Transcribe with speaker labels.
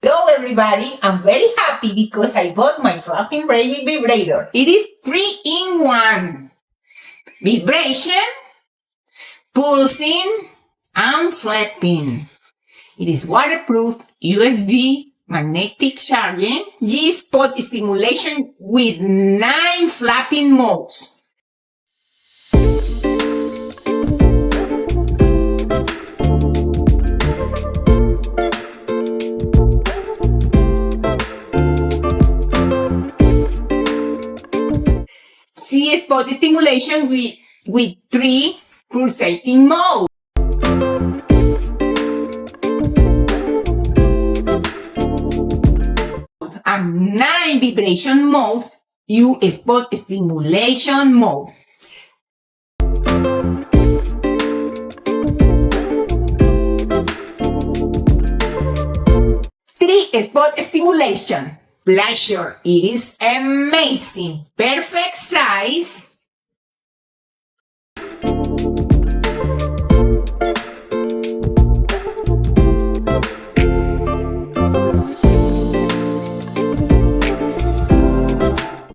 Speaker 1: Hello everybody, I'm very happy because I bought my fucking baby vibrator. It is 3-in-1. Vibration, pulsing, and flapping. It is waterproof, USB, magnetic charging, G-spot stimulation with 9 flapping modes. C-spot stimulation with 3 pulsating modes. And 9 vibration modes, U-spot stimulation mode. 3-spot stimulation. Pleasure. It is amazing. Perfect size.